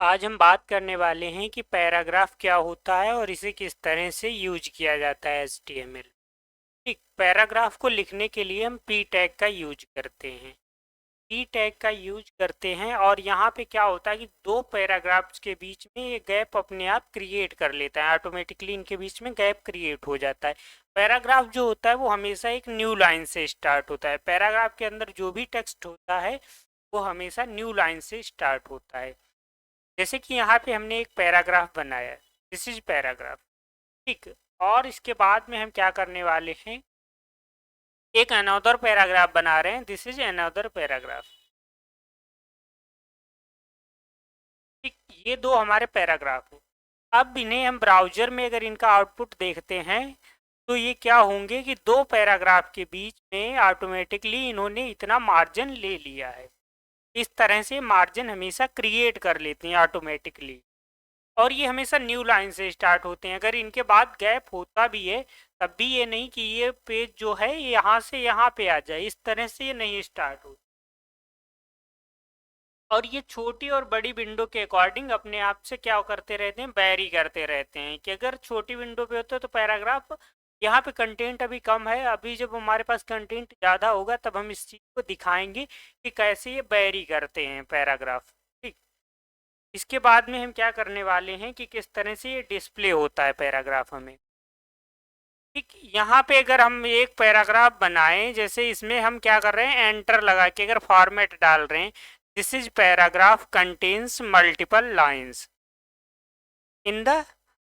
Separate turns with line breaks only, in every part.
आज हम बात करने वाले हैं कि पैराग्राफ क्या होता है और इसे किस तरह से यूज किया जाता है HTML। ठीक, पैराग्राफ को लिखने के लिए हम पी टैग का यूज करते हैं। पी टैग का यूज करते हैं और यहाँ पे क्या होता है कि दो पैराग्राफ्स के बीच में ये गैप अपने आप क्रिएट कर लेता है, ऑटोमेटिकली इनके बीच में गैप क्रिएट हो जाता है। पैराग्राफ जो होता है वो हमेशा एक न्यू लाइन से स्टार्ट होता है। पैराग्राफ के अंदर जो भी टेक्स्ट होता है वो हमेशा न्यू लाइन से स्टार्ट होता है। जैसे कि यहाँ पे हमने एक पैराग्राफ बनाया है, दिस इज पैराग्राफ। ठीक, और इसके बाद में हम क्या करने वाले हैं, एक अनदर पैराग्राफ बना रहे हैं, दिस इज अनदर पैराग्राफ। ठीक, ये दो हमारे पैराग्राफ हैं। अब इन्हें हम ब्राउजर में अगर इनका आउटपुट देखते हैं तो ये क्या होंगे कि दो पैराग्राफ के बीच में ऑटोमेटिकली इन्होंने इतना मार्जिन ले लिया है। इस तरह से मार्जिन हमेशा क्रिएट कर लेते हैं ऑटोमेटिकली, और ये हमेशा न्यू लाइन से स्टार्ट होते हैं। अगर इनके बाद गैप होता भी है तब भी ये नहीं कि ये पेज जो है यहाँ से यहाँ पे आ जाए, इस तरह से ये नहीं स्टार्ट हो। और ये छोटी और बड़ी विंडो के अकॉर्डिंग अपने आप से क्या करते रहते हैं, बैरी करते रहते हैं। कि अगर छोटी विंडो पे होता है तो पैराग्राफ, यहाँ पे कंटेंट अभी कम है, अभी जब हमारे पास कंटेंट ज़्यादा होगा तब हम इस चीज़ को दिखाएंगे कि कैसे ये बैरी करते हैं पैराग्राफ। ठीक, इसके बाद में हम क्या करने वाले हैं कि किस तरह से ये डिस्प्ले होता है पैराग्राफ हमें। ठीक, यहाँ पे अगर हम एक पैराग्राफ बनाएं, जैसे इसमें हम क्या कर रहे हैं, एंटर लगा के अगर फॉर्मेट डाल रहे हैं, this is paragraph contains multiple lines in the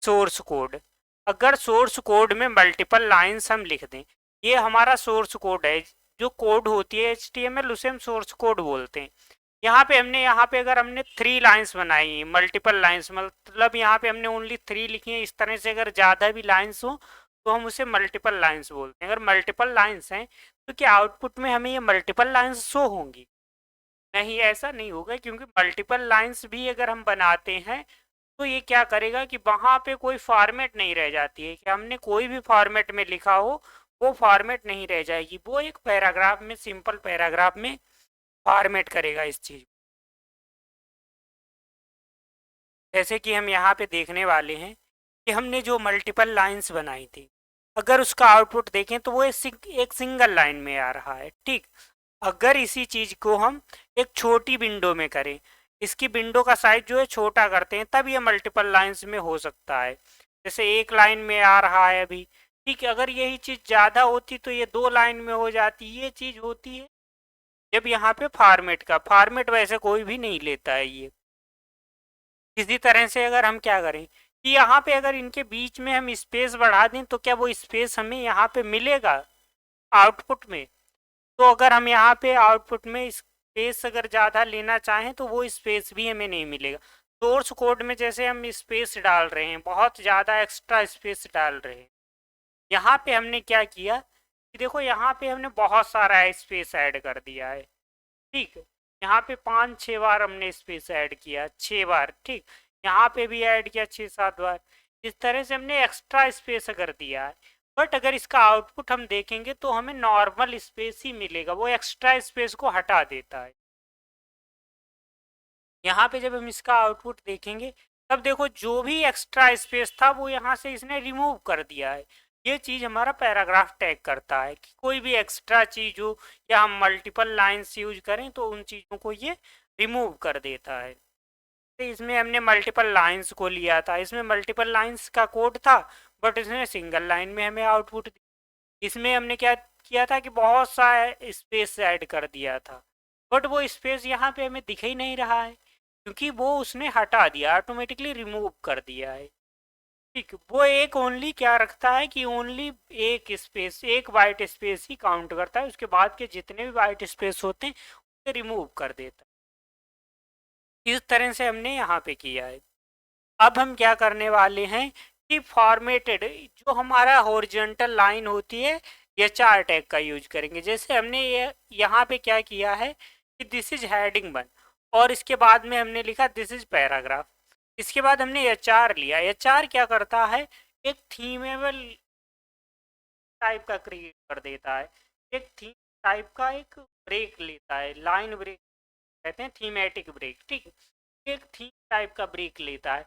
source code. अगर सोर्स कोड में मल्टीपल लाइंस हम लिख दें, ये हमारा सोर्स कोड है। जो कोड होती है HTML उसे हम सोर्स कोड बोलते हैं। यहाँ पे अगर हमने 3 लाइंस बनाई, मल्टीपल लाइंस मतलब यहाँ पे हमने ओनली 3 लिखी है, इस तरह से अगर ज़्यादा भी लाइंस हो तो हम उसे मल्टीपल लाइंस बोलते हैं। अगर मल्टीपल लाइंस हैं तो क्या आउटपुट में हमें ये मल्टीपल लाइंस शो होंगी? नहीं, ऐसा नहीं होगा, क्योंकि मल्टीपल लाइंस भी अगर हम बनाते हैं तो ये क्या करेगा कि वहाँ पे कोई फॉर्मेट नहीं रह जाती है, कि हमने कोई भी फॉर्मेट में लिखा हो वो फॉर्मेट नहीं रह जाएगी, वो एक पैराग्राफ में, सिंपल पैराग्राफ में फॉर्मेट करेगा इस चीज़। जैसे कि हम यहाँ पे देखने वाले हैं कि हमने जो मल्टीपल लाइंस बनाई थी, अगर उसका आउटपुट देखें तो वो एक सिंगल लाइन में आ रहा है। ठीक, अगर इसी चीज़ को हम एक छोटी विंडो में करें, इसकी विंडो का साइज जो है छोटा करते हैं, तब ये मल्टीपल लाइंस में हो सकता है। जैसे एक लाइन में आ रहा है अभी, ठीक है, अगर यही चीज़ ज़्यादा होती तो ये 2 लाइन में हो जाती। ये चीज़ होती है जब यहाँ पे फॉर्मेट का, फॉर्मेट वैसे कोई भी नहीं लेता है ये। इसी तरह से अगर हम क्या करें कि यहाँ पे अगर इनके बीच में हम स्पेस बढ़ा दें तो क्या वो स्पेस हमें यहाँ पे मिलेगा आउटपुट में? तो अगर हम यहाँ पे आउटपुट में स्पेस अगर ज़्यादा लेना चाहें तो वो स्पेस भी हमें नहीं मिलेगा। सोर्स कोड में जैसे हम स्पेस डाल रहे हैं, बहुत ज़्यादा एक्स्ट्रा स्पेस डाल रहे हैं, यहाँ पे हमने क्या किया कि देखो यहाँ पे हमने बहुत सारा स्पेस ऐड कर दिया है। ठीक, यहाँ पे 5-6 बार हमने स्पेस ऐड किया, 6 बार। ठीक, यहाँ पे भी ऐड किया 6-7 बार। इस तरह से हमने एक्स्ट्रा स्पेस कर दिया है। बट अगर इसका आउटपुट हम देखेंगे तो हमें नॉर्मल स्पेस ही मिलेगा, वो एक्स्ट्रा स्पेस को हटा देता है। यहाँ पे जब हम इसका आउटपुट देखेंगे तब देखो जो भी एक्स्ट्रा स्पेस था वो यहाँ से इसने रिमूव कर दिया है। ये चीज़ हमारा पैराग्राफ टैग करता है कि कोई भी एक्स्ट्रा चीज़ हो या हम मल्टीपल लाइंस यूज करें तो उन चीज़ों को ये रिमूव कर देता है। तो इसमें हमने मल्टीपल लाइंस को लिया था, इसमें मल्टीपल लाइंस का कोड था, बट इसने सिंगल लाइन में हमें आउटपुट। इसमें हमने क्या किया था कि बहुत सा स्पेस ऐड कर दिया था, बट वो स्पेस यहाँ पे हमें दिख ही नहीं रहा है, क्योंकि वो उसने हटा दिया, ऑटोमेटिकली रिमूव कर दिया है। ठीक, वो एक ओनली क्या रखता है कि ओनली एक स्पेस, एक वाइट स्पेस ही काउंट करता है, उसके बाद के जितने भी वाइट स्पेस होते हैं उसे रिमूव कर देता है। इस तरह से हमने यहाँ पे किया है। अब हम क्या करने वाले हैं कि फॉर्मेटेड जो हमारा हॉरिजॉन्टल लाइन होती है, ये चार टैग का यूज करेंगे। जैसे हमने ये यहाँ पे क्या किया है कि दिस इज हेडिंग 1, और इसके बाद में हमने लिखा दिस इज पैराग्राफ। इसके बाद हमने HR लिया। HR क्या करता है, एक थीमेबल टाइप का क्रिएट कर देता है, एक थीम टाइप का एक ब्रेक लेता है, लाइन ब्रेक कहते हैं, थीमेटिक ब्रेक। ठीक, एक थीम टाइप का ब्रेक लेता है।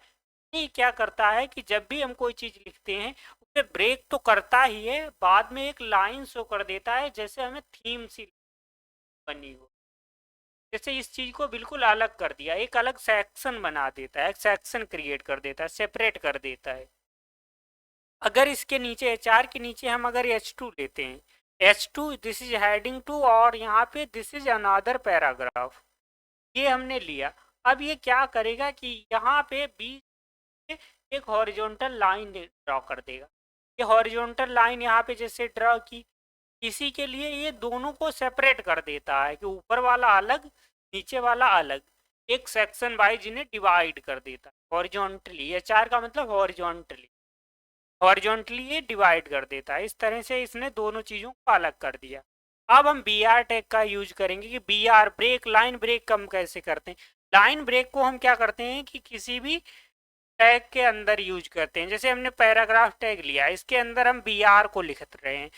ये क्या करता है कि जब भी हम कोई चीज लिखते हैं उसे ब्रेक तो करता ही है, बाद में एक लाइन शो कर देता है जैसे हमें थीम सी बनी हो। जैसे इस चीज को बिल्कुल अलग कर दिया, एक अलग सेक्शन बना देता है, एक सेक्शन क्रिएट कर देता है, सेपरेट कर देता है। अगर इसके नीचे HR के नीचे हम अगर H2 लेते हैं, H2 this is heading to, और यहाँ पे दिस इज अनदर पैराग्राफ, ये हमने लिया। अब ये क्या करेगा कि यहाँ पे बीच में एक हॉरिजॉन्टल लाइन ड्रॉ कर देगा। ये हॉरिजॉन्टल लाइन यहाँ पे जैसे ड्रॉ की, इसी के लिए ये दोनों को सेपरेट कर देता है कि ऊपर वाला अलग, नीचे वाला अलग, एक सेक्शन वाइज इन्हें डिवाइड कर देता है हॉरिजॉन्टली। HR का मतलब हॉरिजॉन्टली, हॉरिजॉन्टली ये डिवाइड कर देता है। इस तरह से इसने दोनों चीज़ों को अलग कर दिया। अब हम BR टैग का यूज करेंगे कि BR ब्रेक, लाइन ब्रेक कम कैसे करते हैं। लाइन ब्रेक को हम क्या करते हैं कि किसी भी टैग के अंदर यूज करते हैं। जैसे हमने पैराग्राफ टैग लिया, इसके अंदर हम BR को लिख रहे हैं,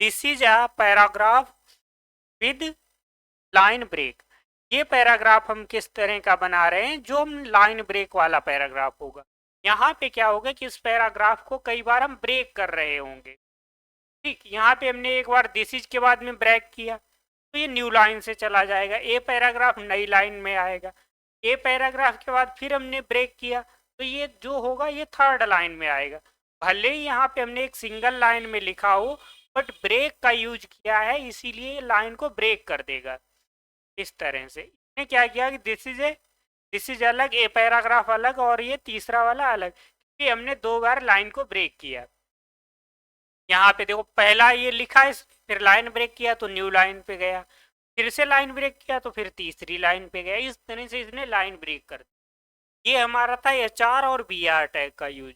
this is a paragraph with line break. ये पैराग्राफ हम किस तरह का बना रहे हैं, जो हम लाइन ब्रेक वाला पैराग्राफ होगा। यहाँ पे क्या होगा कि इस पैराग्राफ को कई बार हम ब्रेक कर रहे होंगे। ठीक, यहाँ पे हमने एक बार दिस इज के बाद में ब्रेक किया तो ये न्यू लाइन से चला जाएगा, ए पैराग्राफ नई लाइन में आएगा। ए पैराग्राफ के बाद फिर हमने ब्रेक किया तो ये जो होगा ये थर्ड लाइन में आएगा। भले ही यहाँ पे हमने एक सिंगल लाइन में लिखा हो, बट ब्रेक का यूज किया है इसीलिए लाइन को ब्रेक कर देगा। इस तरह से इसने क्या किया कि दिस इज अलग, ए पैराग्राफ अलग, और ये तीसरा वाला अलग, क्योंकि हमने 2 बार लाइन को ब्रेक किया। यहाँ पे देखो पहला ये लिखा है, फिर लाइन ब्रेक किया तो न्यू लाइन पे गया, फिर से लाइन ब्रेक किया तो फिर तीसरी लाइन पे गया। इस तरह से इसने लाइन ब्रेक कर दी। ये हमारा था HR और BR टैग का यूज।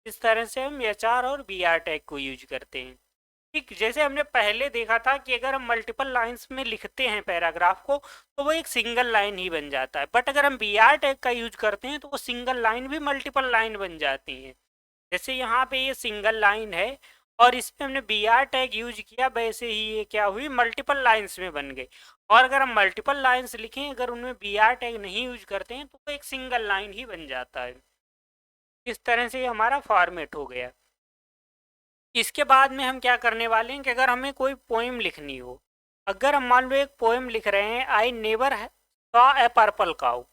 इस तरह से हम HR और BR टैग को यूज करते हैं। ठीक, जैसे हमने पहले देखा था कि अगर हम मल्टीपल लाइंस में लिखते हैं पैराग्राफ को तो वो एक सिंगल लाइन ही बन जाता है, बट अगर हम BR टैग का यूज करते हैं तो वो सिंगल लाइन भी मल्टीपल लाइन बन जाती है। जैसे यहाँ पे ये सिंगल लाइन है और इसमें हमने BR टैग यूज किया, वैसे ही ये क्या हुई, मल्टीपल लाइंस में बन गई। और अगर हम मल्टीपल लाइंस लिखें अगर उनमें BR टैग नहीं यूज करते हैं तो वो एक सिंगल लाइन ही बन जाता है। इस तरह से ये हमारा फॉर्मेट हो गया। इसके बाद में हम क्या करने वाले हैं कि अगर हमें कोई पोएम लिखनी हो, अगर हम मान लो एक पोएम लिख रहे हैं, I never saw a purple cow,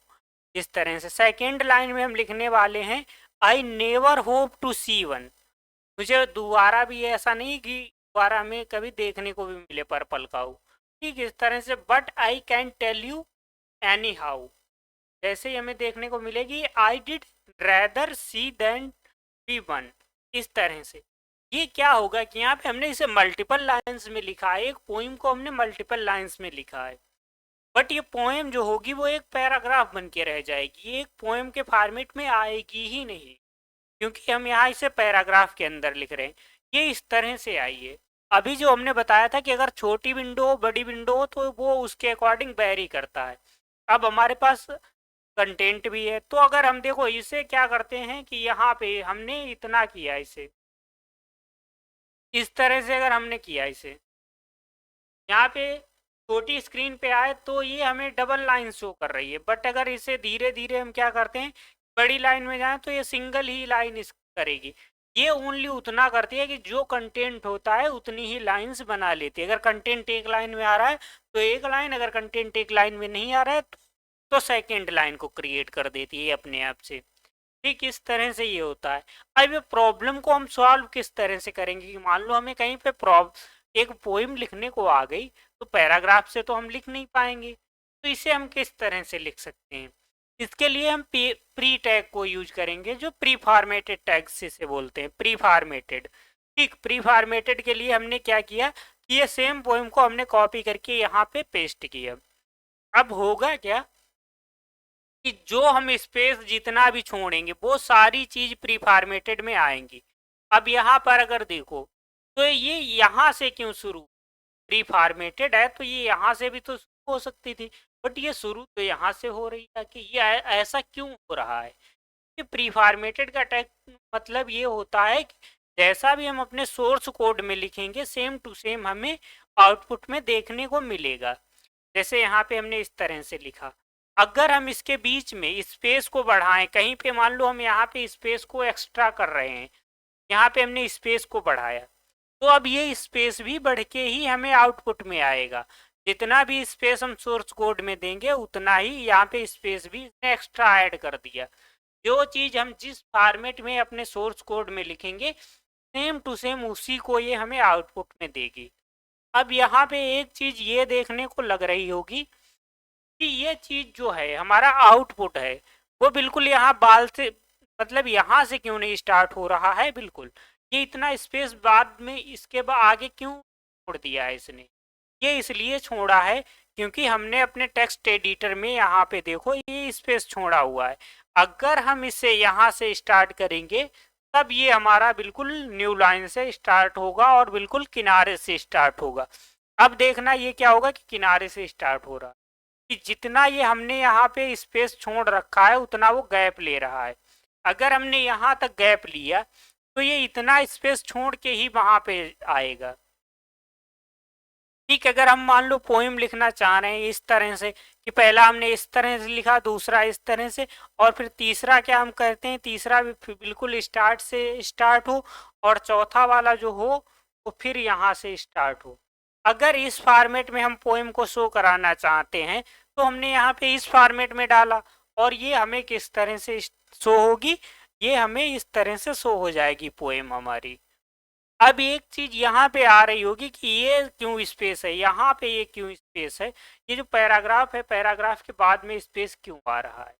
इस तरह से सेकेंड लाइन में हम लिखने वाले हैं, I never hope to see one, मुझे दोबारा भी ऐसा नहीं कि दोबारा हमें कभी देखने को भी मिले पर्पल काउ। ठीक, इस तरह से but I can tell you anyhow, जैसे ही हमें देखने को मिलेगी, I did rather see than be one. इस तरह से ये क्या होगा कि यहाँ पे हमने इसे मल्टीपल लाइंस में लिखा है, एक पोइम को हमने मल्टीपल लाइंस में लिखा है, बट ये पोएम जो होगी वो एक पैराग्राफ बन के रह जाएगी, ये एक पोएम के फॉर्मेट में आएगी ही नहीं, क्योंकि हम यहाँ इसे पैराग्राफ के अंदर लिख रहे हैं। ये इस तरह से आई है। अभी जो हमने बताया था कि अगर छोटी विंडो हो बड़ी विंडो हो तो वो उसके अकॉर्डिंग वेरी करता है। अब हमारे पास कंटेंट भी है, तो अगर हम देखो इसे क्या करते हैं कि यहाँ पे हमने इतना किया, इसे इस तरह से अगर हमने किया, इसे यहाँ पे छोटी स्क्रीन पे आए तो ये हमें डबल लाइन शो कर रही है, बट अगर इसे धीरे धीरे हम क्या करते हैं बड़ी लाइन में जाएं तो ये सिंगल ही लाइन इस करेगी। ये ओनली उतना करती है कि जो कंटेंट होता है उतनी ही लाइंस बना लेती है। अगर कंटेंट एक लाइन में आ रहा है तो एक लाइन, अगर कंटेंट एक लाइन में नहीं आ रहा है तो सेकेंड लाइन को क्रिएट कर देती है अपने आप से। ठीक, इस तरह से ये होता है। अब ये प्रॉब्लम को हम सॉल्व किस तरह से करेंगे कि मान लो हमें कहीं पे एक पोइम लिखने को आ गई तो पैराग्राफ से तो हम लिख नहीं पाएंगे, तो इसे हम किस तरह से लिख सकते हैं। इसके लिए हम प्री टैग को यूज करेंगे, जो प्री फॉर्मेटेड टैग से बोलते हैं, प्री फॉर्मेटेड। ठीक, प्री फॉर्मेटेड के लिए हमने क्या किया कि ये सेम पोइम को हमने कॉपी करके यहाँ पे पेस्ट किया। अब होगा क्या कि जो हम स्पेस जितना भी छोड़ेंगे वो सारी चीज प्री फॉर्मेटेड में आएंगी। अब यहाँ पर अगर देखो तो ये यहाँ से क्यों शुरू, प्री फॉर्मेटेड है तो ये यहाँ से भी तो हो सकती थी, बट ये शुरू तो यहाँ से हो रही है। कि ये ऐसा क्यों हो रहा है कि प्री फॉर्मेटेड का टैग मतलब ये होता है कि जैसा भी हम अपने सोर्स कोड में लिखेंगे सेम टू सेम हमें आउटपुट में देखने को मिलेगा। जैसे यहाँ पे हमने इस तरह से लिखा, अगर हम इसके बीच में स्पेस को बढ़ाएं, कहीं पे मान लो हम यहाँ पे स्पेस को एक्स्ट्रा कर रहे हैं, यहाँ पे हमने स्पेस को बढ़ाया, तो अब ये स्पेस भी बढ़ के ही हमें आउटपुट में आएगा। जितना भी स्पेस हम सोर्स कोड में देंगे उतना ही यहाँ पे स्पेस भी एक्स्ट्रा ऐड कर दिया। जो चीज हम जिस फॉर्मेट में अपने सोर्स कोड में लिखेंगे सेम टू सेम उसी को ये हमें आउटपुट में देगी। अब यहाँ पे एक चीज ये देखने को लग रही होगी कि ये चीज जो है हमारा आउटपुट है वो बिल्कुल यहाँ बाल से, मतलब यहाँ से क्यों नहीं स्टार्ट हो रहा है, बिल्कुल ये इतना स्पेस बाद में इसके आगे क्यों छोड़ दिया है इसने। ये इसलिए छोड़ा है क्योंकि हमने अपने टेक्स्ट एडिटर में यहाँ पे देखो ये स्पेस छोड़ा हुआ है। अगर हम इसे यहाँ से स्टार्ट करेंगे तब ये हमारा बिल्कुल न्यू लाइन से स्टार्ट होगा और बिल्कुल किनारे से स्टार्ट होगा। अब देखना ये क्या होगा कि किनारे से स्टार्ट हो रहा है, कि जितना ये हमने यहाँ पे स्पेस छोड़ रखा है उतना वो गैप ले रहा है। अगर हमने यहाँ तक गैप लिया तो ये इतना स्पेस छोड़ के ही वहां पे आएगा। ठीक, अगर हम मान लो पोएम लिखना चाह रहे हैं इस तरह से कि पहला हमने इस तरह से लिखा, दूसरा इस तरह से, और फिर तीसरा क्या हम करते हैं, तीसरा भी बिल्कुल स्टार्ट से स्टार्ट हो और चौथा वाला जो हो वो फिर यहाँ से स्टार्ट हो। अगर इस फॉर्मेट में हम पोएम को शो कराना चाहते हैं तो हमने यहाँ पे इस फॉर्मेट में डाला और ये हमें किस तरह से शो होगी, ये हमें इस तरह से शो हो जाएगी पोएम हमारी। अब एक चीज यहाँ पे आ रही होगी कि ये क्यों स्पेस है, यहाँ पे ये क्यों स्पेस है, ये जो पैराग्राफ है पैराग्राफ के बाद में स्पेस क्यों आ रहा है।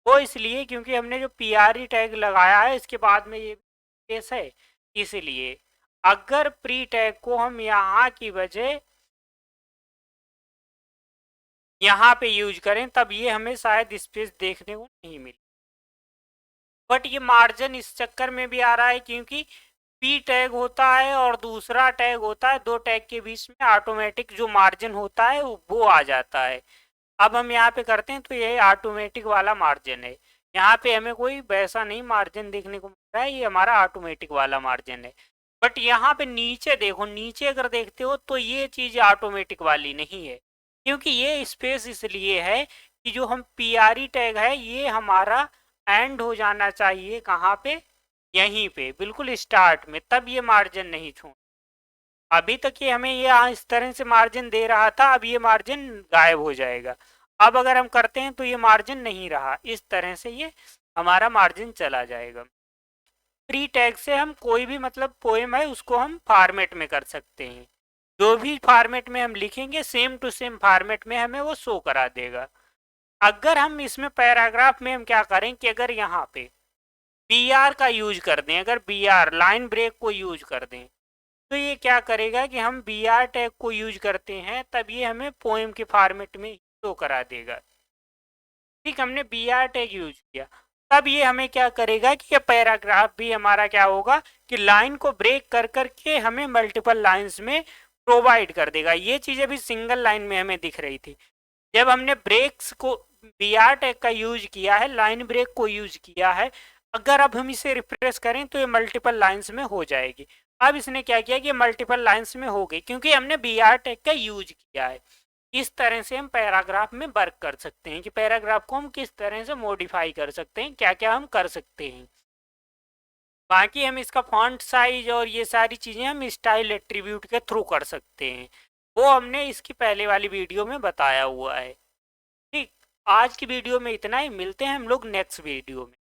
वो इसलिए क्योंकि हमने जो पीआरई टैग लगाया है इसके बाद में ये स्पेस है, इसलिए अगर प्री टैग को हम यहाँ की वजह यहाँ पे यूज करें तब ये हमें शायद स्पेस देखने को नहीं मिली। बट ये मार्जिन इस चक्कर में भी आ रहा है क्योंकि पी टैग होता है और दूसरा टैग होता है, दो टैग के बीच में ऑटोमेटिक जो मार्जिन होता है वो आ जाता है। अब हम यहाँ पे करते हैं तो ये ऑटोमेटिक वाला मार्जिन है, यहाँ पे हमें कोई वैसा नहीं मार्जिन देखने को मिल रहा है, ये हमारा ऑटोमेटिक वाला मार्जिन है। बट यहाँ पे नीचे देखो, नीचे अगर देखते हो तो ये चीज ऑटोमेटिक वाली नहीं है, क्योंकि ये स्पेस इसलिए है कि जो हम पीआरई टैग है ये हमारा एंड हो जाना चाहिए कहाँ पे, यहीं पे बिल्कुल स्टार्ट में, तब ये मार्जिन नहीं छोड़। अभी तक ये हमें ये इस तरह से मार्जिन दे रहा था, अब ये मार्जिन गायब हो जाएगा। अब अगर हम करते हैं तो ये मार्जिन नहीं रहा, इस तरह से ये हमारा मार्जिन चला जाएगा। प्री टैग से हम कोई भी मतलब पोएम है उसको हम फॉर्मेट में कर सकते हैं, जो भी फॉर्मेट में हम लिखेंगे सेम टू सेम फॉर्मेट में हमें वो शो करा देगा। अगर हम इसमें पैराग्राफ में हम क्या करें कि अगर यहाँ पे बी आर का यूज कर दें, अगर बी आर लाइन ब्रेक को यूज कर दें तो ये क्या करेगा कि हम बी आर टैग को यूज करते हैं तब ये हमें पोएम के फॉर्मेट में शो करा देगा। ठीक, हमने बी आर टैग यूज किया तब ये हमें क्या करेगा कि ये पैराग्राफ भी हमारा क्या होगा कि लाइन को ब्रेक कर करके हमें मल्टीपल लाइंस में प्रोवाइड कर देगा। ये चीज़ अभी सिंगल लाइन में हमें दिख रही थी, जब हमने ब्रेक्स को बी आर टैग का यूज किया है, लाइन ब्रेक को यूज किया है, अगर अब हम इसे रिफ्रेश करें तो ये मल्टीपल लाइंस में हो जाएगी। अब इसने क्या किया कि मल्टीपल लाइंस में हो गई क्योंकि हमने बी आर टैग का यूज किया है। इस तरह से हम पैराग्राफ में वर्क कर सकते हैं कि पैराग्राफ को हम किस तरह से मॉडिफाई कर सकते हैं, क्या क्या हम कर सकते हैं। बाकी हम इसका फॉन्ट साइज और ये सारी चीज़ें हम स्टाइल एट्रीब्यूट के थ्रू कर सकते हैं, वो हमने इसकी पहले वाली वीडियो में बताया हुआ है। ठीक, आज की वीडियो में इतना ही, मिलते हैं हम लोग नेक्स्ट वीडियो में।